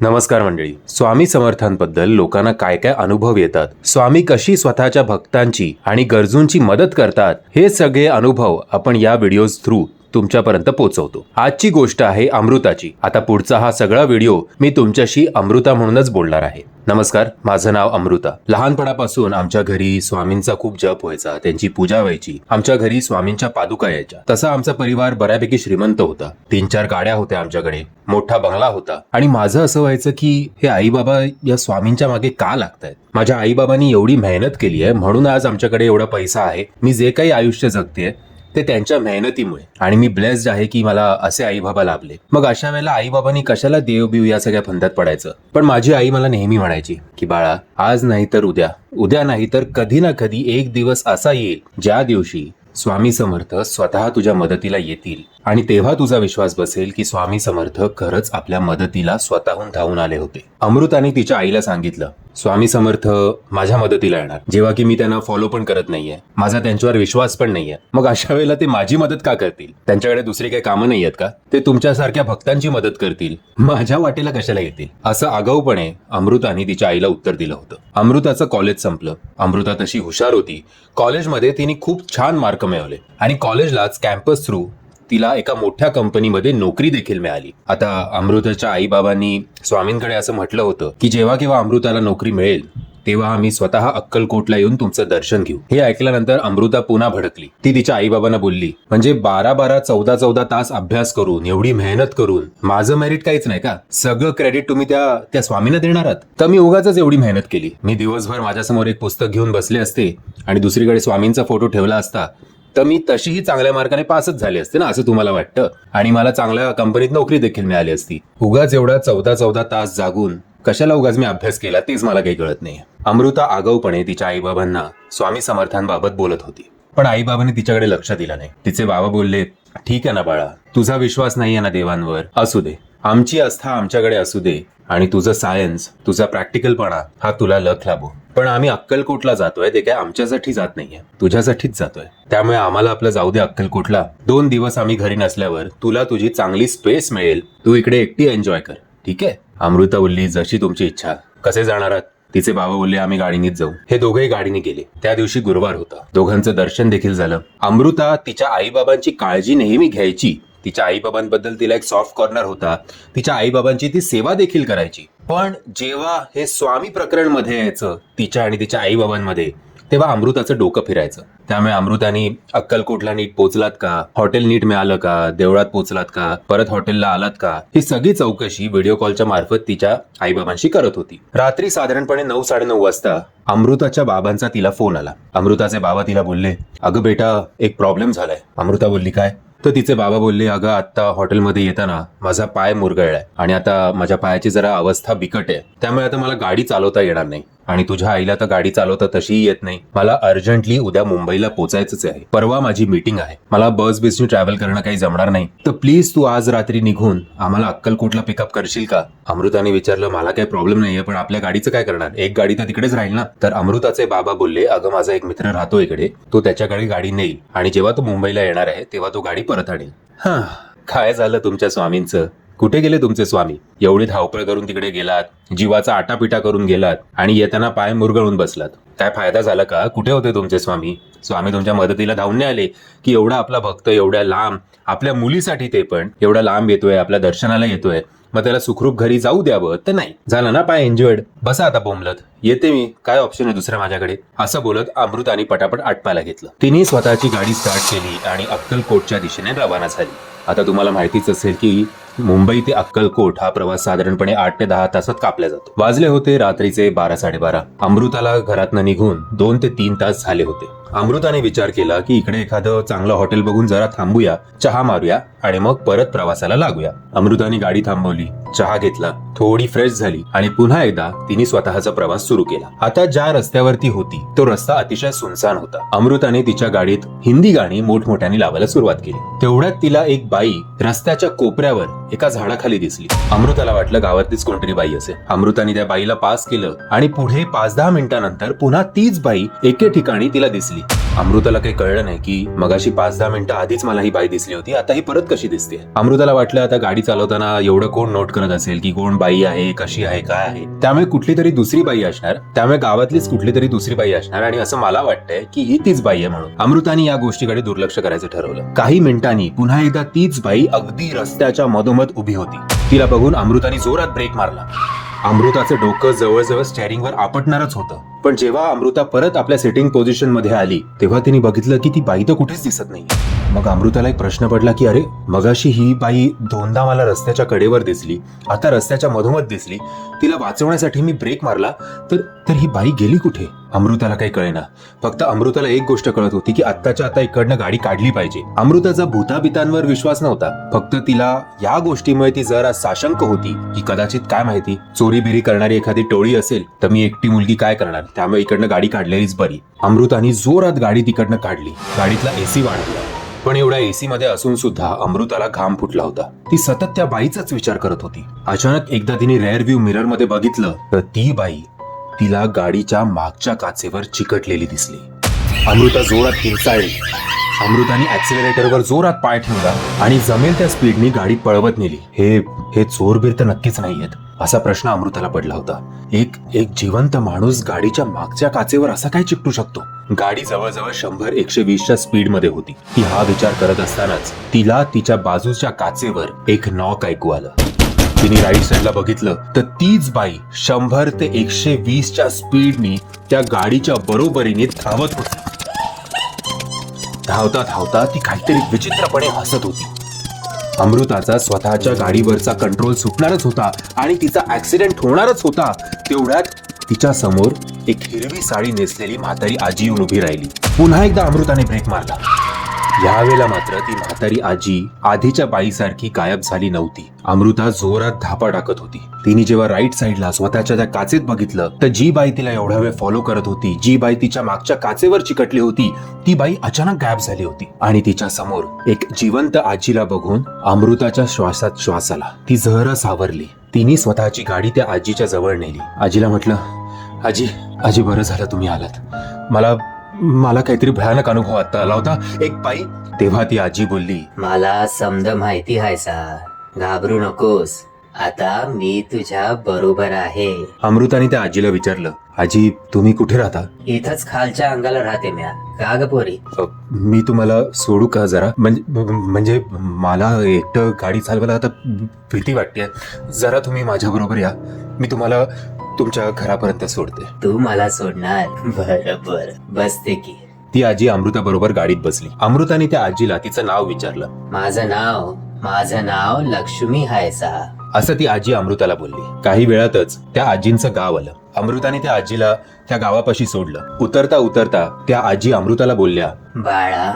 नमस्कार मंडळी. स्वामी समर्थांबद्दल लोकांना काय काय अनुभव येतात, स्वामी कशी स्वतःच्या भक्तांची आणि गरजूंची मदत करतात, हे सगळे अनुभव आपण या व्हिडिओज थ्रू तुमच्यापर्यंत पोहोचवतो. आजची गोष्ट आहे अमृताची. आता पुढचा हा सगळा व्हिडिओ मी तुमच्याशी अमृता म्हणूनच बोलणार आहे. नमस्कार, माझं नाव अमृता. लहानपणापासून आमच्या घरी स्वामींचा खूप जप व्हायचा, त्यांची पूजा व्हायची. आमच्या घरी स्वामींच्या पादुका यायच्या. तसा आमचा परिवार बऱ्यापैकी श्रीमंत होता. 3-4 गाड्या होत्या आमच्याकडे, मोठा बंगला होता. आणि माझं असं व्हायचं की हे आई बाबा या स्वामींच्या मागे का लागतायत? माझ्या आई बाबांनी एवढी मेहनत केली आहे म्हणून आज आमच्याकडे एवढा पैसा आहे. मी जे काही आयुष्य जगते ते त्यांच्या मेहनतीमुळे, आणि मी ब्लेस्ड आहे की मला असे आई बाबा लाभले. मग अशा वेळेला आई बाबांनी कशाला देवबिव या सगळ्या फंदात पडायचं? पण माझी आई मला नेहमी म्हणायची की बाळा, आज नाही तर उद्या, उद्या नाही तर कधी ना कधी एक दिवस असा येईल ज्या दिवशी स्वामी समर्थ स्वतः तुझ्या मदतीला येतील, आणि तेव्हा तुझा विश्वास बसेल की स्वामी समर्थ खरंच आपल्या मदतीला स्वतःहून धावून आले होते. अमृताने तिच्या आईला सांगितलं, स्वामी समर्थ माझ्या मदतीला येणार, जेव्हा की मी त्यांना फॉलो पण करत नाहीये, माझा त्यांच्यावर विश्वास पण नाहीये. मग अशा वेळेला ते माझी मदत का करतील? त्यांच्याकडे दुसरी काही कामं नाही आहेत का? ते तुमच्यासारख्या भक्तांची मदत करतील, माझ्या वाटेला कशाला येतील? असं आगाऊपणे अमृताने तिच्या आईला उत्तर दिलं होतं. अमृताचं कॉलेज संपलं. अमृता तशी हुशार होती. कॉलेजमध्ये तिने खूप छान मार्क मिळवले आणि कॉलेजलाच कॅम्पस थ्रू तिला एका मोठ्या कंपनीमध्ये नोकरी देखील मिळाली. आता अमृताच्या आई बाबांनी स्वामींकडे असं म्हटलं होतं की जेव्हा केव्हा अमृताला नोकरी मिळेल तेव्हा आम्ही स्वतः अक्कलकोटला येऊन तुमचं दर्शन घेऊ. हे ऐकल्यानंतर अमृता पुन्हा भडकली. ती तिच्या आई बाबांना बोलली, म्हणजे 12-12 14-14 तास अभ्यास करून, एवढी मेहनत करून माझं मेरिट काहीच नाही का? सगळं क्रेडिट तुम्ही त्या स्वामींना देणार आहात? तर मी उगाच एवढी मेहनत केली. मी दिवसभर माझ्यासमोर एक पुस्तक घेऊन बसले असते आणि दुसरीकडे स्वामींचा फोटो ठेवला असता तर मी तशीही चांगल्या मार्काने पासच झाले असते ना, असं तुम्हाला वाटतं? आणि मला चांगल्या कंपनीत नोकरी देखील मिळाली असती. उगाच एवढा 14-14 तास जागून कशाला उगाच मी अभ्यास केला तेच मला काही कळत नाही. अमृता आगाऊपणे तिच्या आईबाबांना स्वामी समर्थांबाबत बोलत होती, पण आईबाबांनी तिच्याकडे लक्ष दिलं नाही. तिचे बाबा बोलले, ठीक आहे ना बाळा, तुझा विश्वास नाहीये ना देवांवर, असू दे. आमची आस्था आमच्याकडे असू दे आणि तुझं सायन्स, तुझा प्रॅक्टिकलपणा हा तुला लक लाभो. पण आम्ही अक्कलकोटला जातोय ते काय आमच्यासाठीच जात नाहीये, तुझ्यासाठीच जातोय. त्यामुळे आम्हाला आपलं जाऊ दे अक्कलकोटला. 2 दिवस आम्ही घरी नसल्यावर तुला तुझी चांगली स्पेस मिळेल, तू इकडे एकटी एन्जॉय कर, ठीक आहे? अमृता बोलली, जशी तुमची इच्छा. कसे जाणार आहात? तिचे बाबा बोलले, आम्ही गाडीनेच जाऊ. हे दोघेही गाडीने गेले. त्या दिवशी गुरुवार होता. दोघांचं दर्शन देखील झालं. अमृता तिच्या आईबाबांची काळजी नेहमी घ्यायची. तिच्या आईबाबांबद्दल तिला एक सॉफ्ट कॉर्नर होता. तिच्या आईबाबांची ती सेवा देखील करायची. पण जेव्हा हे स्वामी प्रकरण मध्ये यायचं तिच्या आणि तिच्या आईबाबांमध्ये, तेव्हा अमृताचं डोकं फिरायचं. त्यामुळे अमृताने अक्कलकोटला नीट पोहोचलात का, हॉटेल नीट मिळालं का, देवळात पोहोचलात का, परत हॉटेलला आलात का, ही सगळी चौकशी व्हिडिओ कॉलच्या मार्फत तिच्या आईबाबांशी करत होती. रात्री साधारणपणे 9-9:30 वाजता अमृताच्या बाबांचा तिला फोन आला. अमृताचे बाबा तिला बोलले, अगं बेटा, एक प्रॉब्लेम झालाय. अमृता बोलली, काय? तर तिचे बाबा बोलले, अगं आता हॉटेलमध्ये येताना माझा पाय मुरगळलाय आणि आता माझ्या पायाची जरा अवस्था बिकट आहे, त्यामुळे आता मला गाडी चालवता येणार नाही. आणि तुझ्या आईला तर गाडी चालवता तशीही येत नाही. मला अर्जंटली उद्या मुंबईला पोचायचंच आहे. परवा माझी मीटिंग आहे. मला बसनी ट्रॅव्हल करणं काही जमणार नाही. तर प्लीज तू आज रात्री निघून आम्हाला अक्कलकोटला पिकअप करशील का? अमृताने विचारलं, मला काही प्रॉब्लेम नाहीये, पण आपल्या गाडीचं काय करणार? एक गाडी तर तिकडेच राहील ना. तर अमृताचे बाबा बोलले, अगं माझा एक मित्र राहतो इकडे, तो त्याच्याकडे गाडी नेईल आणि जेव्हा तो मुंबईला येणार आहे तेव्हा तो गाडी परत आणेल. काय झालं तुमच्या स्वामींचं? कुठे गेले तुमचे स्वामी? एवढी धावपळ करून तिकडे गेलात, जीवाचा आटापिटा करून गेलात आणि येताना पाय मुरगळून बसलात. काय फायदा झाला का? कुठे होते तुमचे स्वामी? स्वामी तुमच्या मदतीला धावून नाही आले की एवढा आपला भक्त एवढ्या लांब, आपल्या मुलीसाठी ते पण एवढा लांब येतोय, आपल्या दर्शनाला येतोय, मग त्याला सुखरूप घरी जाऊ द्यावं? तर नाही झालं ना, पाय एन्जॉयड. बसा आता बोंबलत, येते मी, काय ऑप्शन आहे दुसरा माझ्याकडे? असं बोलत अमृताने पटापट आटपायला घेतलं. तिने स्वतःची गाडी स्टार्ट केली आणि अक्कलकोटच्या दिशेने रवाना झाली. आता तुम्हाला माहितीच असेल की मुंबई ते अक्कलकोट हा प्रवास साधारणपणे 8 ते 10 तासात कापला जातो. वाजले होते रात्रीचे 12-12:30. अमृताला घरातनं निघून 2 ते 3 तास झाले होते. अमृताने विचार केला की इकडे एखादं चांगलं हॉटेल बघून जरा थांबूया, चहा मारूया आणि मग परत प्रवासाला लागूया. अमृताने गाडी थांबवली, चहा घेतला, थोडी फ्रेश झाली आणि पुन्हा एकदा तिने स्वतःचा प्रवास सुरू केला. आता ज्या रस्त्यावरती होती तो रस्ता अतिशय सुनसान होता. अमृताने तिच्या गाडीत हिंदी गाणी मोठमोठ्याने लावायला सुरुवात केली. तेवढ्यात तिला एक बाई रस्त्याच्या कोपऱ्यावर एका झाडाखाली दिसली. अमृताला वाटलं गावातलीच कोणतरी बाई असेल. अमृताने त्या बाईला पास केलं आणि पुढे 5-10 मिनिटांनंतर पुन्हा तीच बाई एके ठिकाणी तिला दिसली. अमृताला काही कळलं नाही की मगाशी 5-10 मिनिटं आधीच मला ही बाई दिसली होती, आता ही परत कशी दिसते. अमृताला वाटलं आता गाडी चालवताना एवढं कोण नोट करत असेल की कोण बाई आहे, कशी आहे, काय आहे. त्यामुळे कुठली तरी दुसरी बाई असणार, त्यामुळे गावातलीच कुठली तरी दुसरी बाई असणार आणि असं मला वाटतंय की ही तीच बाई आहे म्हणून. अमृताने या गोष्टीकडे दुर्लक्ष करायचं ठरवलं. काही मिनिटांनी पुन्हा एकदा तीच बाई अगदी रस्त्याच्या मधोमध उभी होती. तिला बघून अमृताने जोरात ब्रेक मारला. अमृताचं डोकं जवळजवळ स्टेअरिंगवर आपटणारच होतं. पण जेव्हा अमृता परत आपल्या सिटिंग पोझिशन मध्ये आली तेव्हा तिने बघितलं की ती बाई तर कुठेच दिसत नाही. मग अमृताला एक प्रश्न पडला की अरे, मगाशी ही बाई 2दा मला रस्त्याच्या कडेवर दिसली, आता रस्त्याच्या मधोमध दिसली. तिला वाचवण्यासाठी मी ब्रेक मारला तर ही बाई गेली कुठे? अमृताला काही कळेना. फक्त अमृताला एक गोष्ट कळत होती की आत्ताच्या आता इकडनं गाडी काढली पाहिजे. अमृताचा भूताबितांवर विश्वास नव्हता, फक्त तिला या गोष्टीमुळे ती जरा साशंक होती की कदाचित काय माहिती चोरी बिरी करणारी एखादी टोळी असेल तर मी एकटी मुलगी काय करणार, त्यामुळे इकडनं गाडी काढलेलीच बरी. अमृताने जोरात गाडी तिकडनं काढली. गाडीतला एसी वाढवला. पण एवढ्या एसी मध्ये असून सुद्धा अमृताला घाम फुटला होता. ती सतत त्या बाईचाच विचार करत होती. अचानक एकदा तिने रेअर व्ह्यू मिरर मध्ये बघितलं तर ती बाई तिला गाडीच्या मागच्या काचेवर चिकटलेली दिसली. अमृता जोरात किंचाळली. अमृताने ऍक्सिलरेटरवर जोरात पाय ठेवला आणि जमेल त्या स्पीडनी गाडी पळवत नेली. हे चोरबीर तर नक्कीच नाहीयेत असा प्रश्न अमृताला पडला होता. एक जिवंत माणूस गाडीच्या मागच्या काचेवर असा काय चिकटू शकतो? गाडी जवळजवळ 100-120च्या स्पीड मध्ये होती. ती हा विचार करत असतानाच तिला तिच्या बाजूच्या काचेवर एक नॉक ऐकू आलं. तिने राईट साईडला बघितलं तर तीच बाई 100 ते 120च्या स्पीडनी त्या गाडीच्या बरोबरीने धावत होती. धावता धावता ती काहीतरी विचित्रपणे हसत होती. अमृताचा स्वतःच्या गाडीवरचा कंट्रोल सुटणारच होता आणि तिचा ऍक्सिडेंट होणारच होता. तेवढ्यात तिच्या समोर एक हिरवी साडी नेसलेली म्हातारी आजी येऊन उभी राहिली. पुन्हा एकदा अमृताने ब्रेक मारला. यावेळेला मात्र ती म्हातारी आजी आधीच्या बाईसारखी गायब झाली नव्हती. अमृता जोरात धापा टाकत होती. तिने जेव्हा राईट साईडला स्वतःच्या त्या काचेत बघितलं तर जी बाई तिला एवढा वेळ फॉलो करत होती, जी बाई तिच्या मागच्या काचेवर चिकटली होती, ती बाई अचानक गायब झाली होती. आणि तिच्या समोर एक जिवंत आजीला बघून अमृताच्या श्वासात श्वास आला. ती जरा सावरली. तिने स्वतःची गाडी त्या आजीच्या जवळ नेली. आजीला म्हटलं, आजी बरं झालं तुम्ही आलात. मला काहीतरी भयानक अनुभव आता आला होता. एक बाई. तेव्हा ती आजी बोलली, मला समज माहिती आहे सा, घाबरू नकोस, आता मी तुझ्या बरोबर आहे. अमृताने त्या आजीला विचारलं, आजी तुम्ही कुठे राहता? इथंच खालच्या अंगाला राहते म्या. का ग पोरी? मी तुम्हाला सोडू का जरा? म्हणजे मला एकटं गाडी चालवायला आता भीती वाटते. जरा तुम्ही माझ्या बरोबर या, मी तुम्हाला तुमच्या घरापर्यंत सोडते. तू मला सोडणार? बरोबर, बसते की. ती आजी अमृता बरोबर गाडीत बसली. अमृताने त्या आजीला तिचं नाव विचारलं. माझं नाव लक्ष्मी आहे सा, असं ती आजी अमृताला बोलली. काही वेळातच त्या आजींचं गाव आलं. अमृताने त्या आजीला त्या गावापाशी सोडलं. उतरता उतरता त्या आजी अमृताला बोलल्या, बाळा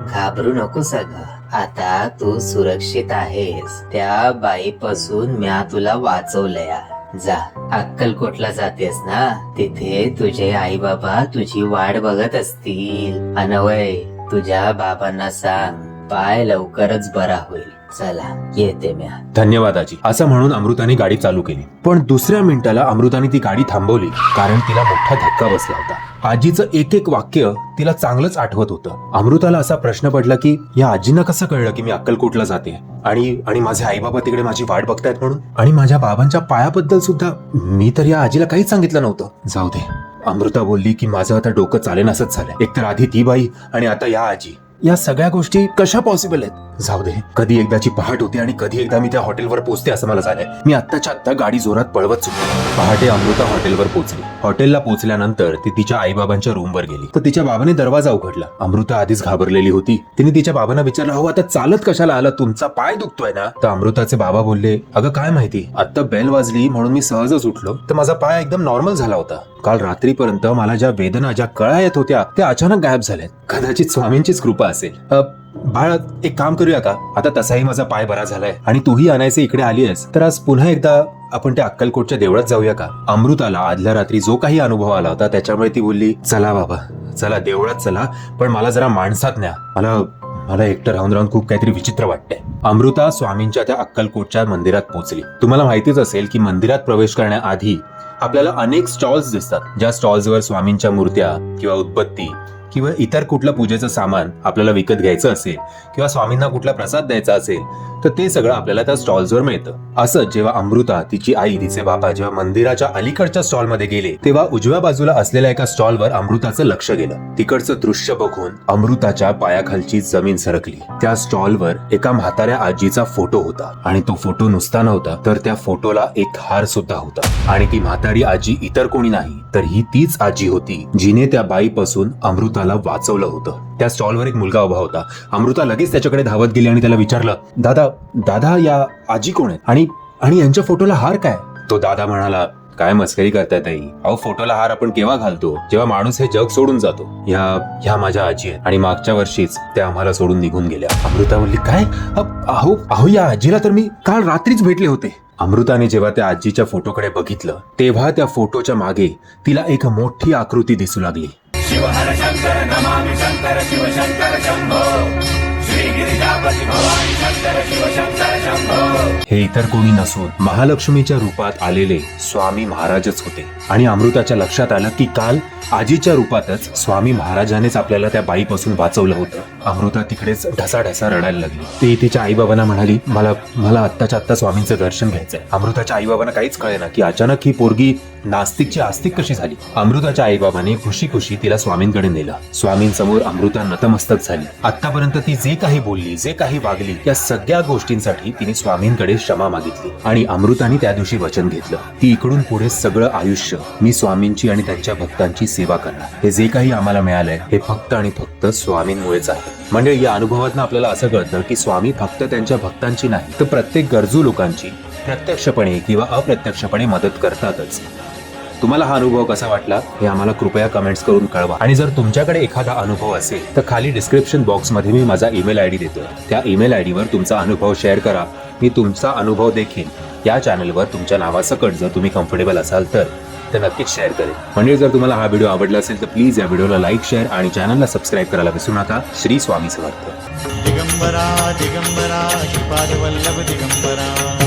घाबरू नकोस अगं, आता तू सुरक्षित आहेस. त्या बाईपासून म्या तुला वाचवलंया. जा, अक्कलकोटला जातेस ना, तिथे तुझे आई बाबा तुझी वाट बघत असतील. अनवय तुझ्या बाबांना सांग, पाय लवकरच बरा होईल. चला येते म्या. धन्यवाद आजी, असं म्हणून अमृताने गाडी चालू केली. पण दुसऱ्या मिनिटाला अमृताने ती गाडी थांबवली, कारण तिला मोठा धक्का बसला होता. आजीचं एक वाक्य तिला चांगलंच आठवत होतं. अमृताला असा प्रश्न पडला की या आजींना कसं कळलं की मी अक्कलकोटला जाते आणि माझे आई बाबा तिकडे माझी वाट बघतायत म्हणून. आणि माझ्या बाबांच्या पायाबद्दल सुद्धा मी तर या आजीला काहीच सांगितलं नव्हतं. जाऊ दे, अमृता बोलली की माझं आता डोकं चालेनासच झालंय. एकतर आधी ती बाई आणि आता या आजी, या सगळ्या गोष्टी कशा पॉसिबल आहेत? जाऊ दे, कधी एकदाची पहाट होती आणि कधी एकदा मी त्या हॉटेलवर पोहोचते असं मला झालंय. मी आत्ताच्या आत्ता गाडी जोरात पळवत सुटली. पहाटे अमृता हॉटेलवर पोहोचली. हॉटेलला पोहोचल्यानंतर ती तिच्या आईबाबांच्या रूमवर गेली. तर तिच्या बाबाने दरवाजा उघडला. अमृता आधीच घाबरलेली होती. तिने तिच्या बाबांना विचारलं, हो आता चालत कशाला आला, तुमचा पाय दुखतोय ना? तर अमृताचे बाबा बोलले, अगं काय माहिती, आता बेल वाजली म्हणून मी सहजच उठलो तर माझा पाय एकदम नॉर्मल झाला होता. काल रात्रीपर्यंत मला ज्या वेदना, ज्या कळा येत होत्या त्या अचानक गायब झाल्यात. कदाचित स्वामींचीच कृपा असेल. बाळा एक काम करूया का, आता तसाही माझा पाय बरा झालाय आणि तूही आणायचे इकडे आली आहेस तर आज पुन्हा एकदा आपण त्या अक्कलकोटच्या देवळात जाऊया का? अमृताला आदल्या रात्री जो काही अनुभव आला होता त्याच्यामुळे ती बोलली, चला बाबा चला देवळात चला, पण मला जरा माणसात न्या. मला एकटं राहून राहून खूप काहीतरी विचित्र वाटतंय. अमृता स्वामींच्या त्या अक्कलकोटच्या मंदिरात पोहोचली. तुम्हाला माहितीच असेल की मंदिरात प्रवेश करण्याआधी आपल्याला अनेक स्टॉल्स दिसतात, ज्या स्टॉल्सवर स्वामींच्या मूर्त्या किंवा उदबत्ती किंवा इतर कुठलं पूजेचं सामान आपल्याला विकत घ्यायचं असेल किंवा स्वामींना कुठला प्रसाद द्यायचा असेल तर ते सगळं आपल्याला त्या स्टॉल्सवर मिळतं. असंच जेव्हा अमृता, तिची आई, तिचे बाबा जेव्हा मंदिराच्या अलीकडच्या स्टॉलमध्ये गेले तेव्हा उजव्या बाजूला असलेल्या एका स्टॉलवर अमृताचं लक्ष गेलं. तिकडचं दृश्य बघून अमृताच्या पायाखालची जमीन सरकली. त्या स्टॉलवर एका म्हाताऱ्या आजीचा फोटो होता आणि तो फोटो नुसता नव्हता तर त्या फोटोला एक हार सुद्धा होता. आणि ती म्हातारी आजी इतर कोणी नाही तर ही तीच आजी होती जिने त्या बाईपासून अमृताला वाचवलं होतं. त्या स्टॉलवर एक मुलगा उभा होता. अमृता लगेच त्याच्याकडे धावत गेली आणि त्याला विचारलं, दादा दादा या आजी कोण आहेत आणि यांच्या फोटोला हार काय? तो दादा म्हणाला, काय मस्करी करताय ताई, अहो फोटोला हार आपण केव्हा घालतो जेव्हा माणूस हे जग सोडून जातो. ह्या माझ्या आजी आहेत आणि मागच्या वर्षीच त्या आम्हाला सोडून निघून गेल्या. अमृता म्हणली, काय? अहो या आजीला तर मी काल रात्रीच भेटले होते. अमृताने जेव्हा त्या आजीच्या फोटोकडे बघितलं तेव्हा त्या फोटोच्या मागे तिला एक मोठी आकृती दिसू लागली. शिव हर शंकर नमामि शंकर शिव शंकर शंभो श्री गिरिजापति भवानी शंकर शिव शंकर शंभो. हे इतर कोणी नसून महालक्ष्मीच्या रूपात आलेले स्वामी महाराजच होते. आणि अमृताच्या लक्षात आलं की काल आजीच्या रूपातच स्वामी महाराजानेच आपल्याला त्या बाईपासून वाचवलं होतं. अमृता तिकडेच ढसाढसा रडायला लागली. ती तिच्या आईबाबांना म्हणाली, मला आत्ताच्या आत्ता स्वामींचं दर्शन घ्यायचंय. अमृताच्या आईबाबांना काहीच कळेना की अचानक ही पोरगी नास्तिकची आस्तिक कशी झाली. अमृताच्या आईबाबांनी खुशी खुशी तिला स्वामींकडे नेलं. स्वामींसमोर अमृता नतमस्तक झाली. आतापर्यंत ती जे काही बोलली, जे काही वागली, या सगळ्या गोष्टींसाठी तिने स्वामींकडे क्षमा मागितली. आणि अमृताने त्या दिवशी वचन घेतलं, ती इकडून पुढे सगळं आयुष्य मी स्वामींची आणि त्यांच्या भक्तांची सेवा करणार. हे जे काही आम्हाला मिळालंय हे फक्त आणि फक्त स्वामींमुळेच आहे. म्हणजे या अनुभवातून आपल्याला असं कळतं की स्वामी फक्त त्यांच्या भक्तांची नाही तर प्रत्येक गरजू लोकांची प्रत्यक्षपणे किंवा अप्रत्यक्षपणे मदत करतातच. तुम्हाला हा अनुभव कसा वाटला हे आम्हाला कृपया कमेंट्स करून कळवा. आणि जर तुमच्याकडे एखादा अनुभव असेल तर खाली डिस्क्रिप्शन बॉक्समध्ये मी माझा ईमेल आयडी देतोय. त्या ईमेल आयडीवर तुमचा अनुभव शेअर करा. मी तुमचा अनुभव देखील या चॅनलवर तुमच्या नावासकट जर तुम्ही कम्फर्टेबल असाल तर नक्कीच शेअर करेल. म्हणजे जर तुम्हाला हा व्हिडिओ आवडला असेल तर प्लीज या व्हिडिओला लाईक, शेअर आणि चॅनलला सबस्क्राईब करायला विसरू नका. श्री स्वामी समर्थ. दिगंबरा दिगंबरा श्रीपाद वल्लभ दिगंबरा.